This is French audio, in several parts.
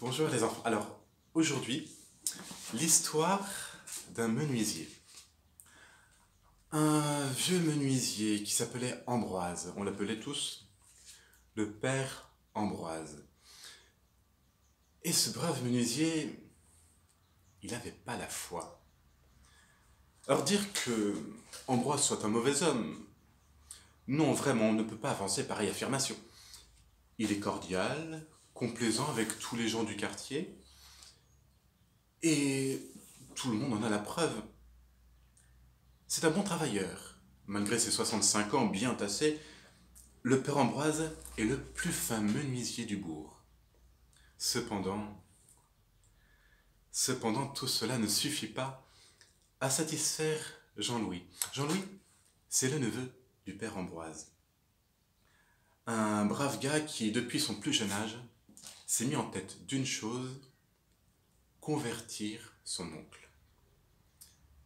Bonjour les enfants. Alors, aujourd'hui, l'histoire d'un menuisier. Un vieux menuisier qui s'appelait Ambroise. On l'appelait tous le père Ambroise. Et ce brave menuisier, il n'avait pas la foi. Alors dire que Ambroise soit un mauvais homme, non, vraiment, on ne peut pas avancer pareille affirmation. Il est cordial, complaisant avec tous les gens du quartier, et tout le monde en a la preuve. C'est un bon travailleur. Malgré ses 65 ans bien tassés, le père Ambroise est le plus fin menuisier du bourg. Cependant, tout cela ne suffit pas à satisfaire Jean-Louis. Jean-Louis, c'est le neveu du père Ambroise. Un brave gars qui, depuis son plus jeune âge, s'est mis en tête d'une chose, convertir son oncle.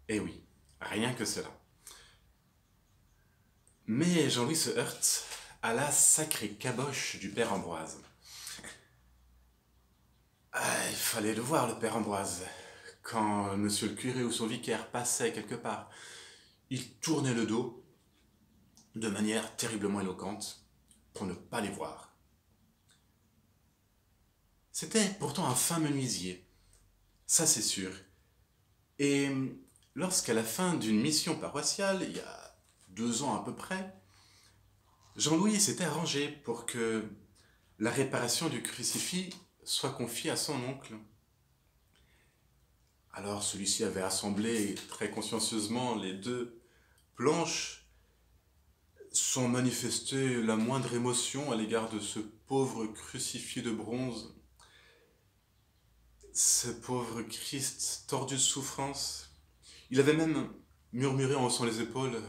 Eh oui, rien que cela. Mais Jean-Louis se heurte à la sacrée caboche du père Ambroise. Il fallait le voir, le père Ambroise. Quand monsieur le curé ou son vicaire passait quelque part, il tournait le dos de manière terriblement éloquente pour ne pas les voir. C'était pourtant un fin menuisier, ça c'est sûr. Et lorsqu'à la fin d'une mission paroissiale, il y a 2 ans à peu près, Jean-Louis s'était arrangé pour que la réparation du crucifix soit confiée à son oncle. Alors celui-ci avait assemblé très consciencieusement les 2 planches, sans manifester la moindre émotion à l'égard de ce pauvre crucifix de bronze, ce pauvre Christ tordu de souffrance. Il avait même murmuré en haussant les épaules,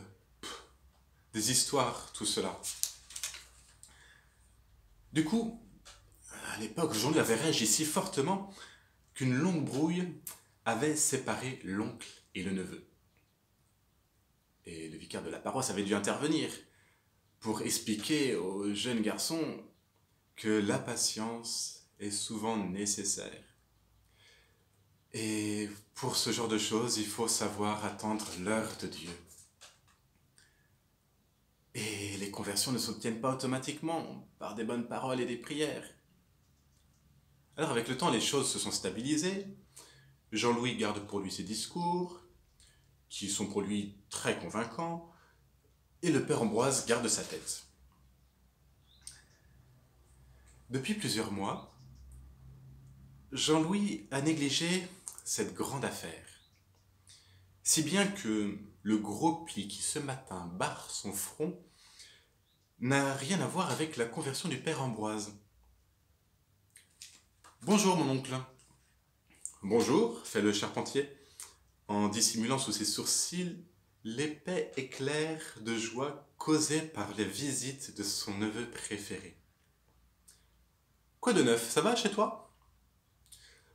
des histoires, tout cela. Du coup, à l'époque, Jean-Louis avait réagi si fortement qu'une longue brouille avait séparé l'oncle et le neveu. Et le vicaire de la paroisse avait dû intervenir pour expliquer aux jeunes garçons que la patience est souvent nécessaire. Et pour ce genre de choses, il faut savoir attendre l'heure de Dieu. Et les conversions ne s'obtiennent pas automatiquement par des bonnes paroles et des prières. Alors avec le temps, les choses se sont stabilisées. Jean-Louis garde pour lui ses discours, qui sont pour lui très convaincants, et le père Ambroise garde sa tête. Depuis plusieurs mois, Jean-Louis a négligé cette grande affaire, si bien que le gros pli qui ce matin barre son front n'a rien à voir avec la conversion du père Ambroise. « Bonjour mon oncle. »« Bonjour, fait le charpentier, en dissimulant sous ses sourcils l'épais éclair de joie causé par les visites de son neveu préféré. « Quoi de neuf, ça va chez toi ?»«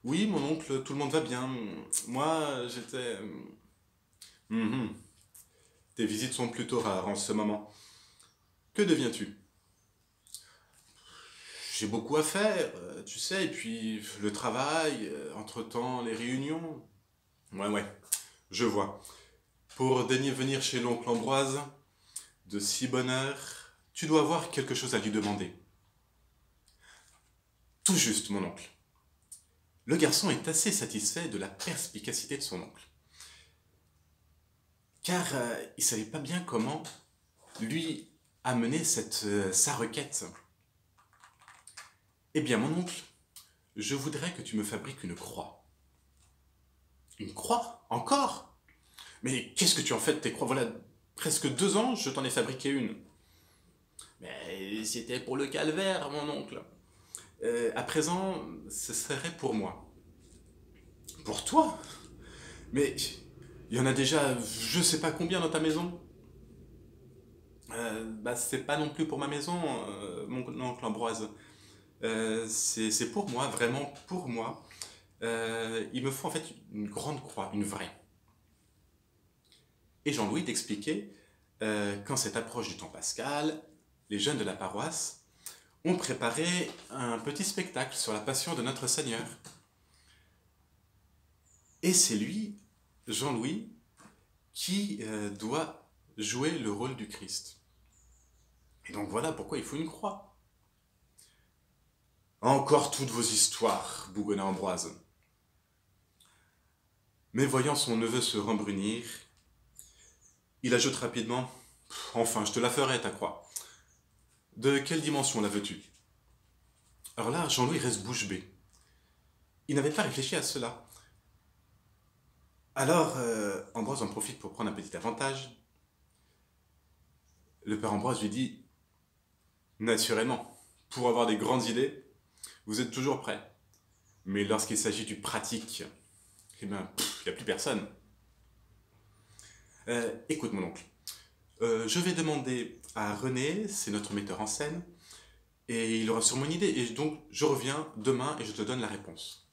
Oui, mon oncle, tout le monde va bien. Moi, j'étais... Tes visites sont plutôt rares en ce moment. Que deviens-tu ?»« J'ai beaucoup à faire, tu sais, et puis le travail, entre-temps les réunions. »« Ouais, je vois. Pour daigner venir chez l'oncle Ambroise, de si bonne heure, tu dois avoir quelque chose à lui demander. » »« Tout juste, mon oncle. » Le garçon est assez satisfait de la perspicacité de son oncle. Car il ne savait pas bien comment lui amener sa requête. « Eh bien, mon oncle, je voudrais que tu me fabriques une croix. »« Une croix? Encore? Mais qu'est-ce que tu en fais de tes croix? Voilà, presque 2 ans, je t'en ai fabriqué une. »« Mais c'était pour le calvaire, mon oncle. À présent, ce serait pour moi. »« Pour toi? Mais il y en a déjà je sais pas combien dans ta maison. » C'est pas non plus pour ma maison, mon oncle Ambroise. C'est pour moi, vraiment pour moi. Il me faut en fait une grande croix, une vraie. Et Jean-Louis t'expliquait qu'en cette approche du temps pascal, les jeunes de la paroisse ont préparé un petit spectacle sur la passion de notre Seigneur. Et c'est lui, Jean-Louis, qui doit jouer le rôle du Christ. Et donc voilà pourquoi il faut une croix. Encore toutes vos histoires, bougonna Ambroise. Mais voyant son neveu se rembrunir, il ajoute rapidement « Enfin, je te la ferai, ta croix. De quelle dimension la veux-tu » Alors là, Jean-Louis reste bouche bée. Il n'avait pas réfléchi à cela. Alors, Ambroise en profite pour prendre un petit avantage. Le père Ambroise lui dit « Naturellement, pour avoir des grandes idées, vous êtes toujours prêt. Mais lorsqu'il s'agit du pratique, eh bien, il n'y a plus personne. Écoute, mon oncle, je vais demander à René, c'est notre metteur en scène, et il aura sûrement une idée, et donc je reviens demain et je te donne la réponse. »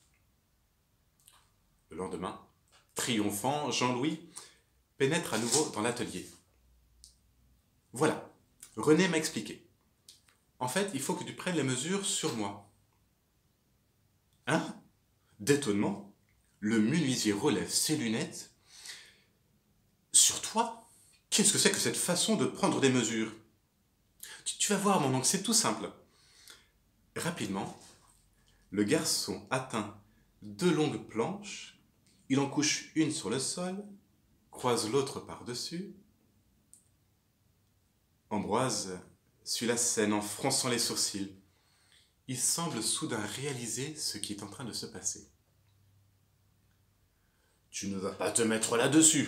Le lendemain, triomphant, Jean-Louis pénètre à nouveau dans l'atelier. Voilà, René m'a expliqué. En fait, il faut que tu prennes les mesures sur moi. Hein? D'étonnement, le menuisier relève ses lunettes. Sur toi? Qu'est-ce que c'est que cette façon de prendre des mesures? Tu vas voir, mon oncle, c'est tout simple. Rapidement, le garçon atteint 2 longues planches, il en couche une sur le sol, croise l'autre par-dessus. Ambroise suit la scène en fronçant les sourcils. Il semble soudain réaliser ce qui est en train de se passer. « Tu ne vas pas te mettre là-dessus !»«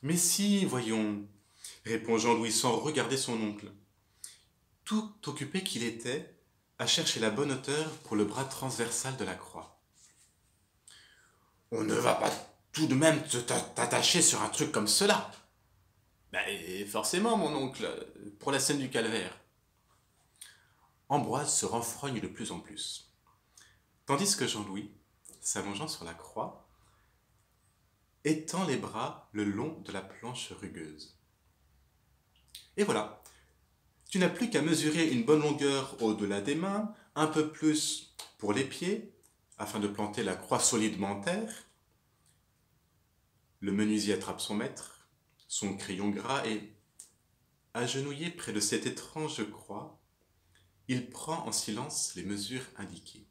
Mais si, voyons !» répond Jean-Louis sans regarder son oncle, tout occupé qu'il était à chercher la bonne hauteur pour le bras transversal de la croix. « On ne va pas tout de même t'attacher sur un truc comme cela !»« Ben, forcément, mon oncle, pour la scène du calvaire. » Ambroise se renfrogne de plus en plus, tandis que Jean-Louis, s'allongeant sur la croix, étend les bras le long de la planche rugueuse. Et voilà, tu n'as plus qu'à mesurer une bonne longueur au-delà des mains, un peu plus pour les pieds, afin de planter la croix solidement en terre. Le menuisier attrape son maître, son crayon gras et, agenouillé près de cette étrange croix, il prend en silence les mesures indiquées.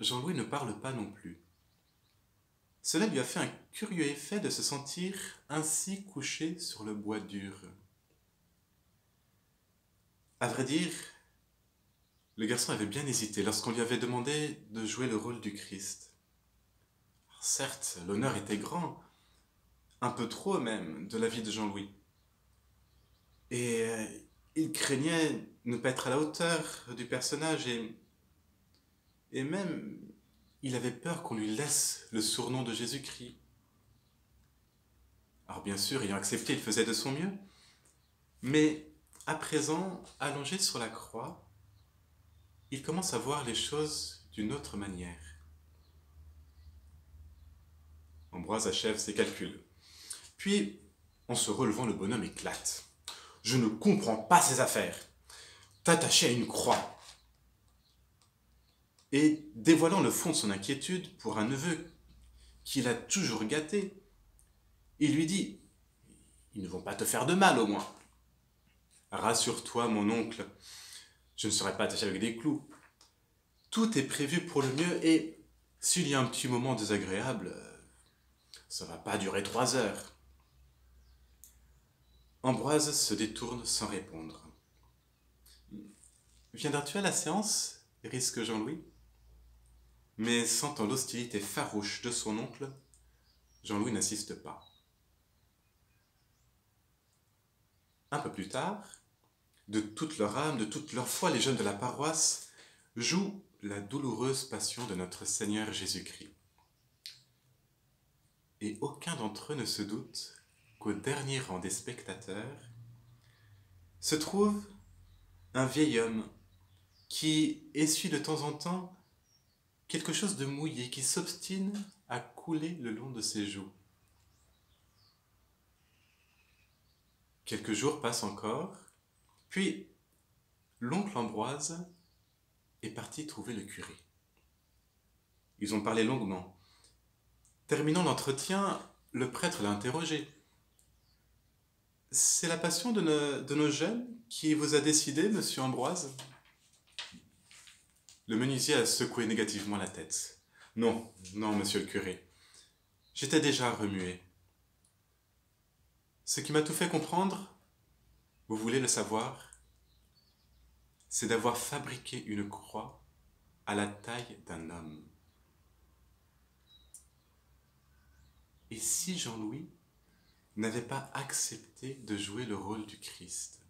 Jean-Louis ne parle pas non plus. Cela lui a fait un curieux effet de se sentir ainsi couché sur le bois dur. À vrai dire, le garçon avait bien hésité lorsqu'on lui avait demandé de jouer le rôle du Christ. Alors certes, l'honneur était grand, un peu trop même, de la vie de Jean-Louis. Et il craignait ne pas être à la hauteur du personnage et même il avait peur qu'on lui laisse le surnom de Jésus-Christ. Alors bien sûr, ayant accepté, il faisait de son mieux, mais à présent, allongé sur la croix, il commence à voir les choses d'une autre manière. Ambroise achève ses calculs. Puis, en se relevant, le bonhomme éclate. « Je ne comprends pas ces affaires. T'attacher à une croix. » Et dévoilant le fond de son inquiétude pour un neveu qu'il a toujours gâté, il lui dit « Ils ne vont pas te faire de mal au moins. »« Rassure-toi, mon oncle, je ne serai pas attaché avec des clous. Tout est prévu pour le mieux et s'il y a un petit moment désagréable, ça ne va pas durer 3 heures. » Ambroise se détourne sans répondre. « Viendras-tu à la séance ?» risque Jean-Louis. Mais sentant l'hostilité farouche de son oncle, Jean-Louis n'insiste pas. Un peu plus tard, de toute leur âme, de toute leur foi, les jeunes de la paroisse jouent la douloureuse passion de notre Seigneur Jésus-Christ. Et aucun d'entre eux ne se doute qu'au dernier rang des spectateurs se trouve un vieil homme qui essuie de temps en temps quelque chose de mouillé qui s'obstine à couler le long de ses joues. Quelques jours passent encore, Puis, l'oncle Ambroise est parti trouver le curé. Ils ont parlé longuement. Terminant l'entretien, le prêtre l'a interrogé. C'est la passion de nos jeunes qui vous a décidé, monsieur Ambroise? Le menuisier a secoué négativement la tête. Non, non, monsieur le curé. J'étais déjà remué. Ce qui m'a tout fait comprendre, vous voulez le savoir, c'est d'avoir fabriqué une croix à la taille d'un homme. Et si Jean-Louis n'avait pas accepté de jouer le rôle du Christ?